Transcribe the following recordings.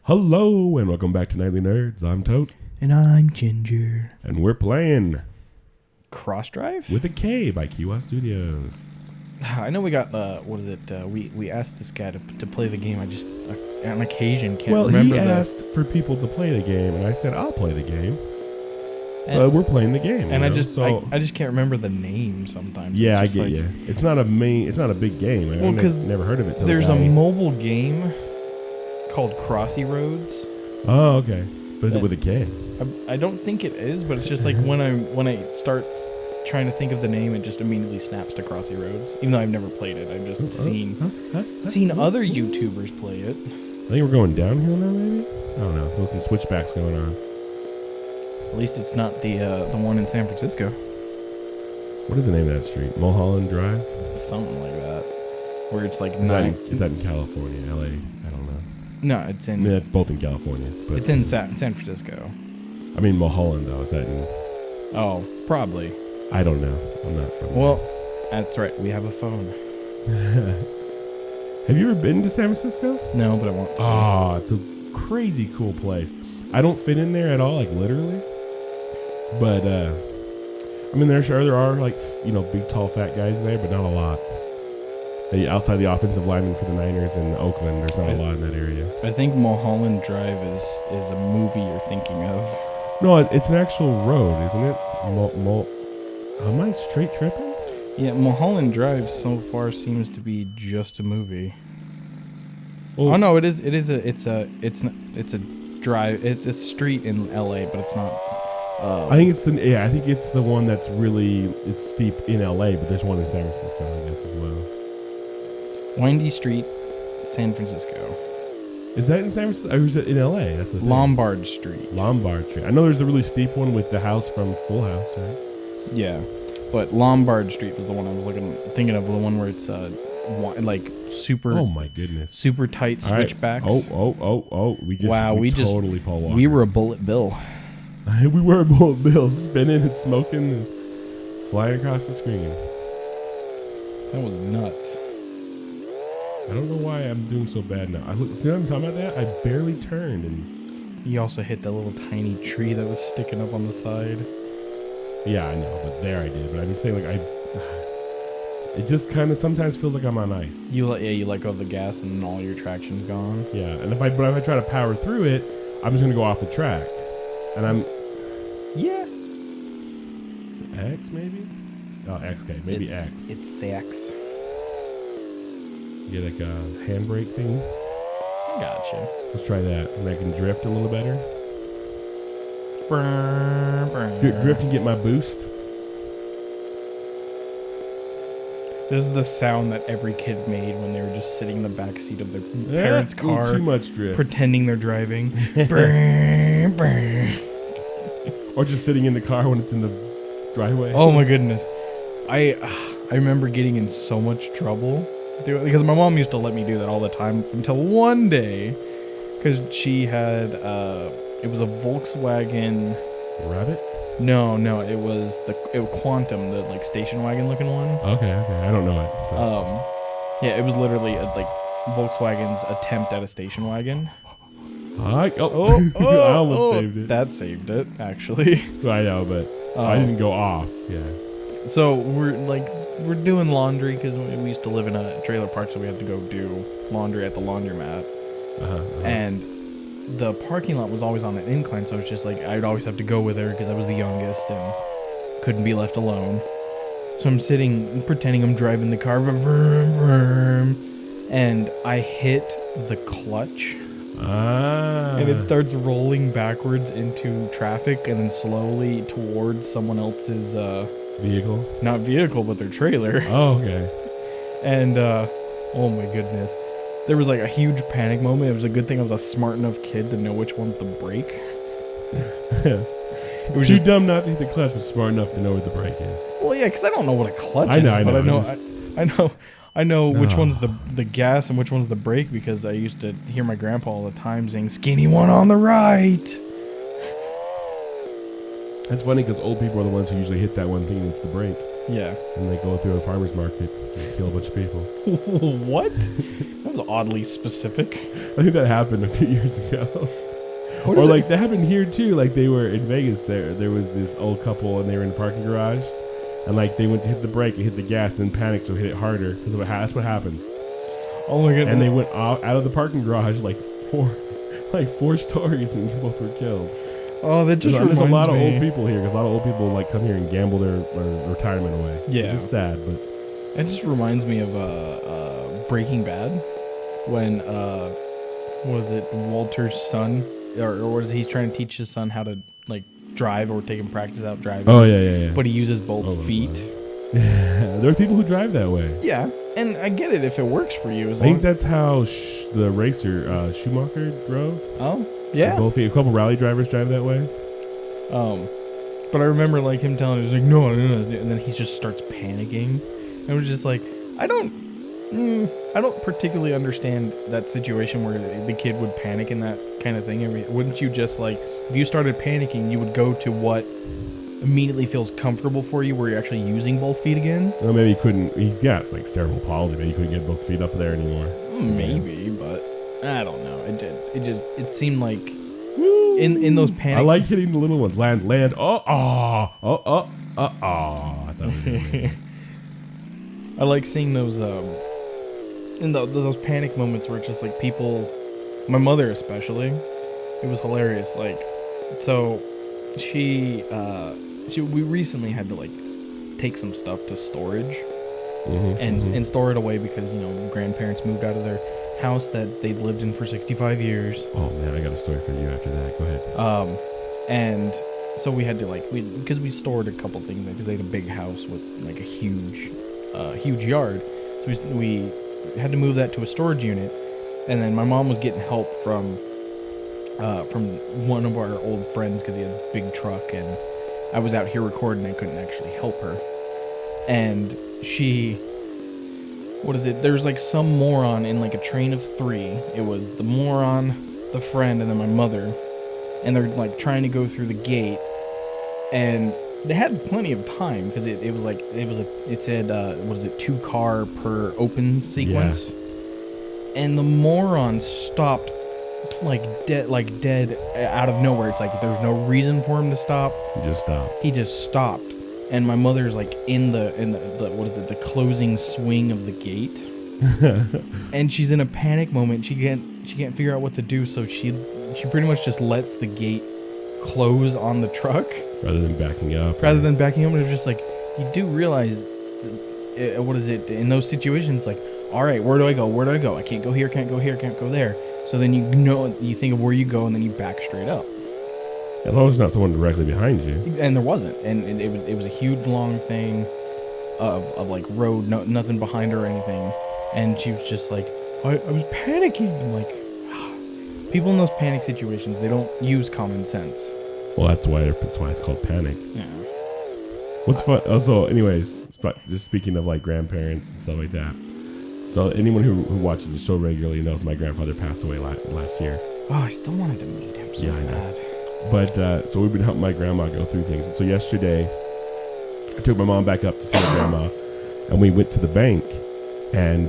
Hello and welcome back to Nightly Nerds. I'm Tote. And I'm Ginger. And we're playing Kross Drive? with a K by Kiwa Studios. I know we got, what is it? We asked this guy to play the game. I just, on occasion, can't remember. Well, he asked for people to play the game, and I said, I'll play the game. So we're playing the game. And I just can't remember the name sometimes. Yeah, I get you. It's not a big game. Well, because never heard of it till there's a mobile game called Crossy Roads. Oh, okay. But is it with a K? I don't think it is, but it's just like when I start trying to think of the name, it just immediately snaps to Crossy Roads. Even though I've never played it, I've just seen other YouTubers play it. I think we're going downhill now, maybe? I don't know. There's some switchbacks going on. At least it's not the one in San Francisco. What is the name of that street? Mulholland Drive? Something like that. Where it's like Is that in California, LA? I don't know. No, it's in. I mean, it's both in California. But it's in San Francisco. I mean, Mulholland, though. Is that in... Oh, probably. I don't know. I'm not from Well, that's right. We have a phone. Have you ever been to San Francisco? No, but I want to. Oh, it's a crazy cool place. I don't fit in there at all, like literally. But, I mean, there are, like, big, tall, fat guys there, but not a lot. Outside the offensive lineman for the Niners in Oakland, there's not a lot in that area. I think Mulholland Drive is a movie you're thinking of. No, it's an actual road, isn't it? Am I straight tripping? Yeah, Mulholland Drive so far seems to be just a movie. Well, oh no, it's a drive. It's a street in LA, but it's not. I think it's the one that's it's steep in LA, but there's one in San Francisco, I guess, as well. Windy Street, San Francisco. Is that in San Francisco? Or is it in LA? That's the thing. Lombard Street. Lombard Street. I know there's the really steep one with the house from Full House, right? Yeah, but Lombard Street was the one I was thinking of, the one where it's like super. Oh my goodness! Super tight switchbacks. Right. Oh! We totally Paul Walker. We were a bullet bill. We were a bullet bill, spinning and smoking and flying across the screen. That was nuts. I don't know why I'm doing so bad now. See what I'm talking about that? I barely turned and... You also hit that little tiny tree that was sticking up on the side. Yeah, I know, but there I did. But I'm just saying, like, it just kind of sometimes feels like I'm on ice. You let go of the gas and all your traction's gone. Yeah, and if I try to power through it, I'm just going to go off the track. And I'm... Yeah. Is it X, maybe? Oh, X, okay, maybe X. It's X. Get like a handbrake thing. Gotcha. Let's try that. And I can drift a little better. Drift and get my boost. This is the sound that every kid made when they were just sitting in the back seat of their parents' car. Too much drift. Pretending they're driving. Or just sitting in the car when it's in the driveway. Oh my goodness. I remember getting in so much trouble. Because my mom used to let me do that all the time until one day, because she had it was a Volkswagen Rabbit. No, it was the Quantum, the like station wagon looking one. Okay, I don't know it. Yeah, it was literally like Volkswagen's attempt at a station wagon. I almost saved it. That saved it, actually. I know, but I didn't go off. Yeah. So we're doing laundry because we used to live in a trailer park, so we had to go do laundry at the laundromat. And the parking lot was always on an incline, so it's just like I'd always have to go with her because I was the youngest and couldn't be left alone. So I'm sitting, pretending I'm driving the car, and I hit the clutch. And it starts rolling backwards into traffic and then slowly towards someone else's vehicle. Not vehicle, but their trailer. Oh, okay. And oh my goodness. There was like a huge panic moment. It was a good thing I was a smart enough kid to know which one's the brake. It was too dumb not to hit the clutch, but smart enough to know where the brake is. Well, yeah, because I don't know what a clutch is. I know which one's the gas and which one's the brake because I used to hear my grandpa all the time saying, "Skinny one on the right." That's funny because old people are the ones who usually hit that one thing that's the brake. Yeah. And they go through a farmer's market and kill a bunch of people. What? That was oddly specific. I think that happened a few years ago. What Or is like it? that happened here too. Like they were in Vegas. There was this old couple and they were in the parking garage, and like they went to hit the brake and hit the gas, and then panicked, so hit it harder because that's what happens. Oh my goodness. And they went out of the parking garage like four stories, and both were killed. Oh, that just There's a lot of me. old people here because a lot of old people like come here and gamble their retirement away. Yeah. Which is sad, but It just reminds me of Breaking Bad when was it Walter's son or was he's trying to teach his son how to like drive or take him practice out driving. oh yeah. But he uses both feet. There are people who drive that way. Yeah, and I get it if it works for you. I think that's how the racer Schumacher drove. Oh yeah. Both feet. A couple rally drivers drive that way. But I remember like him telling us like no, and then he just starts panicking. And I was just like, I don't particularly understand that situation where the kid would panic in that kind of thing. Wouldn't you just like, if you started panicking, you would go to what immediately feels comfortable for you, where you're actually using both feet again? Well, maybe he couldn't. He's got like cerebral palsy. Maybe he couldn't get both feet up there anymore. Maybe, but I don't know. It seemed like in those panics. I like hitting the little ones. Land. I thought it was really I like seeing those in those panic moments where it's just like people, my mother especially, it was hilarious. Like, so we recently had to like take some stuff to storage and store it away because grandparents moved out of their house that they'd lived in for 65 years. Oh man, I got a story for you after that. Go ahead. And so we had to because we stored a couple things because they had a big house with like a huge yard. So we had to move that to a storage unit, and then my mom was getting help from one of our old friends because he had a big truck, and I was out here recording. I couldn't actually help her, and there's like some moron in like a train of 3. It was the moron, the friend, and then my mother, and they're like trying to go through the gate, and they had plenty of time because it said 2-car per open sequence, and the moron stopped dead out of nowhere. It's like there's no reason for him to stop. He just stopped, and my mother's like in the closing swing of the gate, and she's in a panic moment. She can't figure out what to do, so she pretty much just lets the gate close on the truck. Rather than backing up. It was just like, you do realize, in those situations, like, all right, where do I go? I can't go here, can't go here, can't go there. So then you think of where you go, and then you back straight up. As long as there's not someone directly behind you. And there wasn't. And it was a huge, long thing of like road, nothing behind her or anything. And she was just like, I was panicking. I'm like, people in those panic situations, they don't use common sense. Well, that's why it's called panic. Yeah. What's fun? Also, anyways, just speaking of like grandparents and stuff like that. So anyone who watches the show regularly knows my grandfather passed away last year. Oh, I still wanted to meet him so bad. But so we've been helping my grandma go through things. And so yesterday, I took my mom back up to see my grandma, and we went to the bank, and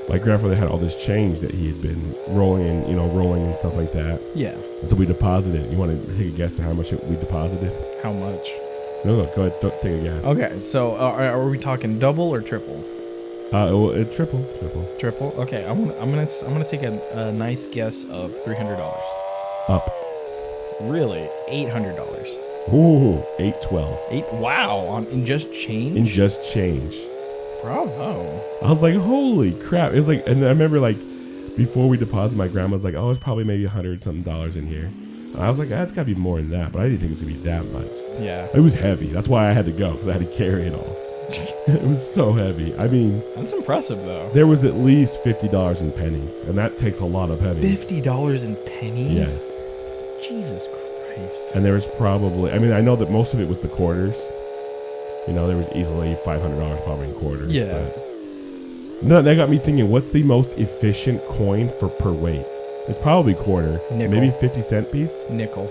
my grandfather had all this change that he had been rolling and stuff like that. Yeah. And so we deposited. You want to take a guess at how much we deposited? How much? No, go ahead. Take a guess. Okay, so are we talking double or triple? Triple. Triple. Okay, I'm gonna take a nice guess of $300. Up. Really? $800. Ooh, $812. Wow! In just change. In just change. Bravo. I was like, holy crap! It was like, and I remember like before we deposited, my grandma was like, oh, it's probably maybe $100-something in here. And I was like, that's got to be more than that, but I didn't think it was gonna be that much. Yeah. It was heavy. That's why I had to go because I had to carry it all. It was so heavy. I mean, that's impressive though. There was at least $50 in pennies, and that takes a lot of heavy. $50 in pennies? Yes. Jesus Christ. And there was probably, I mean, I know that most of it was the quarters. There was easily $500 probably in quarters. Yeah. No, that got me thinking, what's the most efficient coin per weight? It's probably quarter. Nickel. Maybe 50-cent piece? Nickel.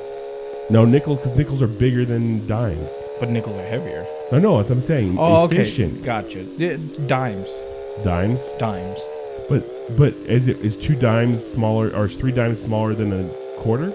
No, nickel, because nickels are bigger than dimes. But nickels are heavier. No, that's what I'm saying. Oh, efficient. okay. Gotcha. Dimes. Dimes? Dimes. But is 2 dimes smaller, or is 3 dimes smaller than a quarter?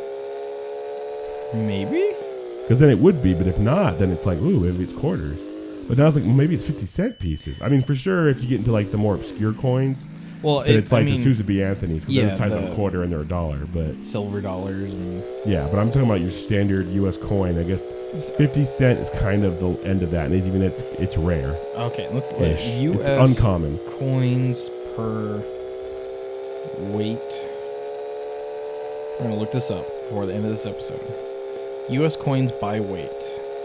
Maybe? Because then it would be, but if not, then it's like, ooh, maybe it's quarters. But now it's like, well, maybe it's 50-cent pieces. I mean, for sure, if you get into like the more obscure coins, well, it's like the Susan B. Anthony's, because they're the size of a quarter and they're $1. But silver dollars and yeah, but I'm talking about your standard U.S. coin. I guess 50 cent is kind of the end of that, and even it's rare. Okay, let's U.S. It's uncommon coins per weight. We're gonna look this up before the end of this episode. U.S. coins by weight.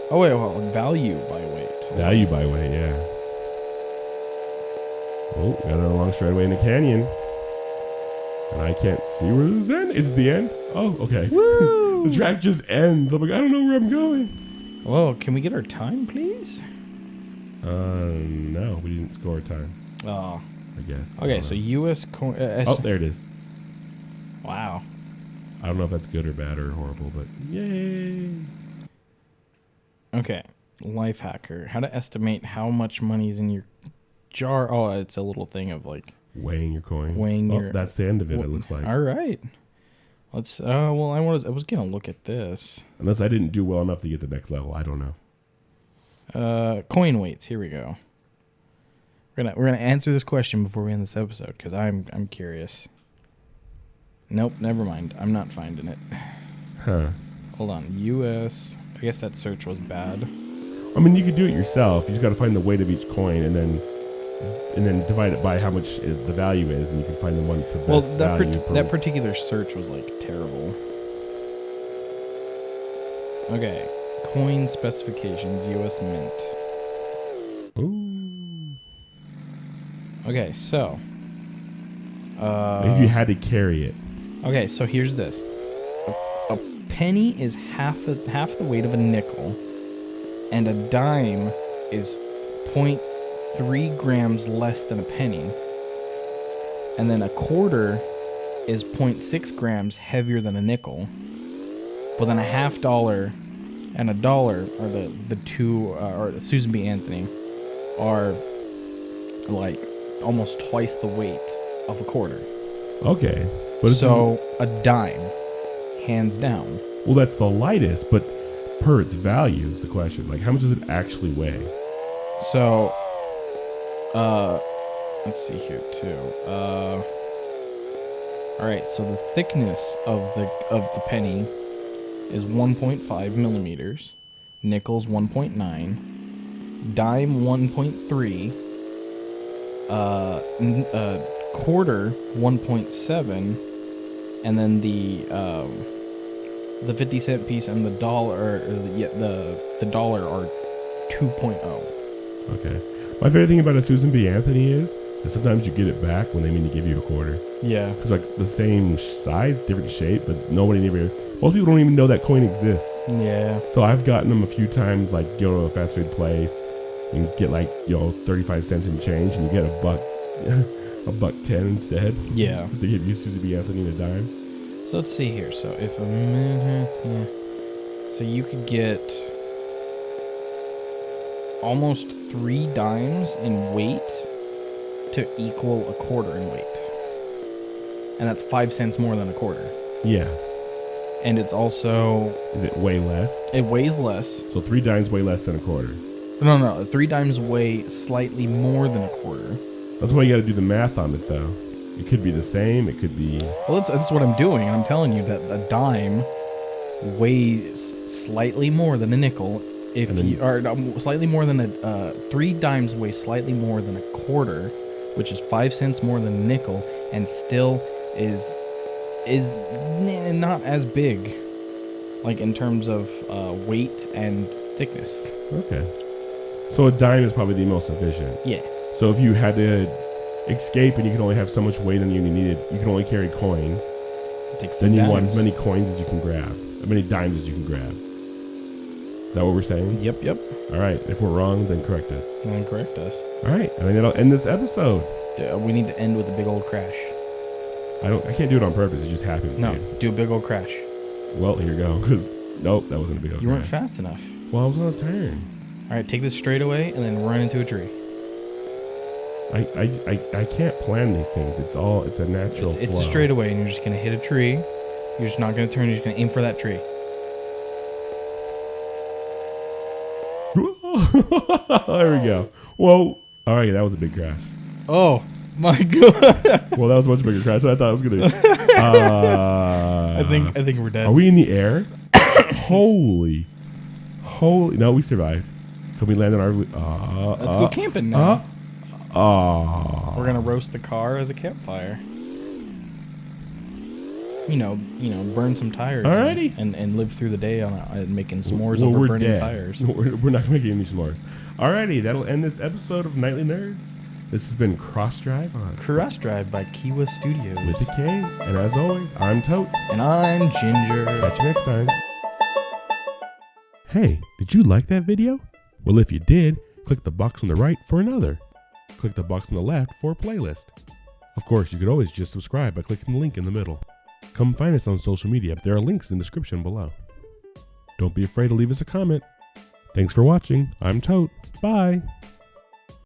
Oh wait, well, value by weight. Value by weight, yeah. Oh, got another long straightaway in the canyon. And I can't see where this ends. Is this the end? Oh, okay. Woo! The track just ends. I'm like, I don't know where I'm going. Whoa, can we get our time, please? No, we didn't score time. Oh. I guess. Okay, so U.S. coin... oh, there it is. Wow. I don't know if that's good or bad or horrible, but yay. Okay, life hacker. How to estimate how much money is in your jar. Oh, it's a little thing of like weighing your coins. That's the end of it. It looks like. All right. Let's. Well, I was gonna look at this. Unless I didn't do well enough to get the next level, I don't know. Coin weights. Here we go. We're gonna answer this question before we end this episode because I'm curious. Nope, never mind. I'm not finding it. Huh. Hold on. U.S. I guess that search was bad. I mean, you could do it yourself. You just got to find the weight of each coin and then divide it by how much the value is, and you can find the one for the best value. That particular search was like terrible. Okay, coin specifications, U.S. Mint. Ooh. Okay, so. If you had to carry it. Okay, so here's this. A penny is half the weight of a nickel, and a dime is 0.3 grams less than a penny, and then a quarter is 0.6 grams heavier than a nickel, but then a $50 and a dollar are the two, or Susan B. Anthony, are like almost twice the weight of a quarter. Okay. But so a dime, hands down. Well, that's the lightest, but per its value is the question. Like, how much does it actually weigh? So, let's see here too. All right. So the thickness of the penny is 1.5 millimeters. Nickel's 1.9. Dime 1.3. Quarter 1.7. And then the 50-cent piece and the dollar, the dollar are 2.0. Okay. My favorite thing about a Susan B. Anthony is that sometimes you get it back when they mean to give you a quarter. Yeah. Because like the same size, different shape, but most people don't even know that coin exists. Yeah. So I've gotten them a few times, like go to a fast food place and get 35 cents in change, and you get $1.10 instead. Yeah. They give you Susan B. Anthony and a dime. So let's see here. So if a minute, so you could get almost 3 dimes in weight to equal a quarter in weight, and that's 5 cents more than a quarter. Yeah. And it's also. Is it way less? It weighs less. So 3 dimes weigh less than a quarter. No. 3 dimes weigh slightly more than a quarter. That's why you got to do the math on it, though. It could be the same. It could be. Well, that's what I'm doing. I'm telling you that a dime weighs slightly more than a nickel. Slightly more than 3 dimes weigh slightly more than a quarter, which is 5 cents more than a nickel, and still is not as big, like in terms of weight and thickness. Okay. So a dime is probably the most efficient. Yeah. So if you had to escape and you can only have so much weight on you and you can only carry coin, then you want as many coins as you can grab, as many dimes as you can grab. Is that what we're saying? Yep. All right. If we're wrong, then correct us. Then correct us. All right. I think that'll end this episode. Yeah, we need to end with a big old crash. I can't do it on purpose. It just happens. No, dude. do a big old crash. Well, here you go. Because nope, that wasn't a big old crash. You weren't fast enough. Well, I was on a turn. All right, take this straight away and then run into a tree. I can't plan these things. It's a natural flow. It's a straightaway, and you're just gonna hit a tree. You're just not gonna turn. You're just gonna aim for that tree. There we go. Whoa! All right, that was a big crash. Oh my god! Well, that was a much bigger crash than I thought it was gonna be. I think we're dead. Are we in the air? Holy! No, we survived. Can we land on our? Let's go camping now. We're gonna roast the car as a campfire. You know, burn some tires. Alrighty. And live through the day on making s'mores over burning dead. tires. We're not making any s'mores. Alrighty, that'll end this episode of Nightly Nerds. This has been Kross Drive on Kross Drive by Kiwa Studios. with a K. And as always, I'm Tote. And I'm Ginger. Catch you next time. Hey, did you like that video? Well, if you did, click the box on the right for another. Click the box on the left for a playlist. Of course, you could always just subscribe by clicking the link in the middle. Come find us on social media. There are links in the description below. Don't be afraid to leave us a comment. Thanks for watching. I'm Tote. Bye.